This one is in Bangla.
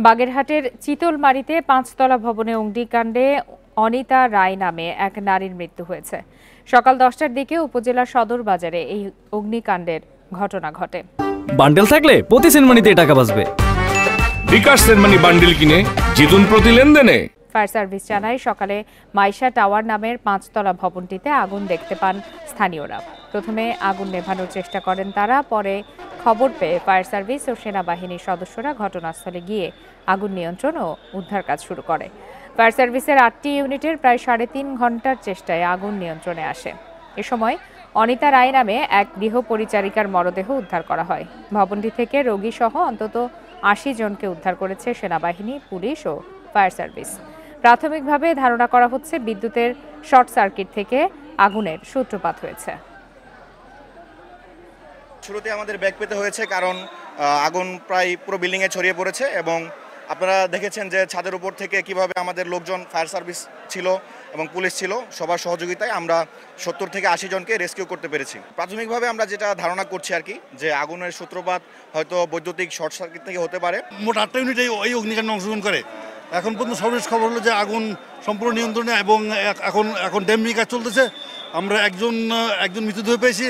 বাগেরহাটের চিতলমারীতে ৫তলা ভবনে অগ্নিকাণ্ডে অনিতা রায় নামে এক নারীর মৃত্যু হয়েছে। সকাল ১০টার দিকে উপজেলা সদর বাজারে এই অগ্নিকাণ্ডের ঘটনা ঘটে। বান্ডেল থাকলে প্রতি সেনমানিতে টাকা বাঁচবে। বিকাশ সেনমানি বান্ডেল কিনে জিতুন প্রতি লেনদেনে। ফায়ার সার্ভিস জানায় সকালে মাইশা টাওয়ার নামের ৫তলা ভবনটিতে আগুন দেখতে পান স্থানীয়রা। প্রথমে আগুন নেভানোর চেষ্টা করেন তারা, পরে খবর পেয়ে ফায়ার সার্ভিস ও সেনাবাহিনীর সদস্যরা ঘটনাস্থলে গিয়ে আগুন নিয়ন্ত্রণ ও উদ্ধার কাজ শুরু করে। ফায়ার সার্ভিসের ৮টি ইউনিটের প্রায় ৩.৫ ঘন্টার চেষ্টায় আগুন নিয়ন্ত্রণে আসে। এ সময় অনিতা রায় নামে এক গৃহ পরিচারিকার মরদেহ উদ্ধার করা হয়। ভবনটি থেকে রোগী সহ অন্তত ৮০ জনকে উদ্ধার করেছে সেনাবাহিনী, পুলিশ ও ফায়ার সার্ভিস। প্রাথমিকভাবে ধারণা করা হচ্ছে বিদ্যুতের শর্ট সার্কিট থেকে আগুনের সূত্রপাত হয়েছে। শুরুতে আমাদের ব্যাগ পেতে হয়েছে, কারণ আগুন প্রায় পুরো বিল্ডিংয়ে ছড়িয়ে পড়েছে এবং আপনারা দেখেছেন যে ছাদের উপর থেকে কিভাবে আমাদের লোকজন, ফায়ার সার্ভিস ছিল এবং পুলিশ ছিল, সবার সহযোগিতায় আমরা ৭০ থেকে ৮০ জনকে রেস্কিউ করতে পেরেছি। প্রাথমিকভাবে আমরা যেটা ধারণা করছি আর কি, যে আগুনের সূত্রপাত হয়তো বৈদ্যুতিক শর্ট সার্কিট থেকে হতে পারে। মোট ৮টা ইউনিট এই অগ্নিকাণ্ডে অংশগ্রহণ করে। এখন পর্যন্ত সর্বশেষ খবর হলো যে আগুন সম্পূর্ণ নিয়ন্ত্রণে এবং এখন ড্যামিং কাজ চলতেছে। আমরা একজন মৃতদেহ পেয়েছি।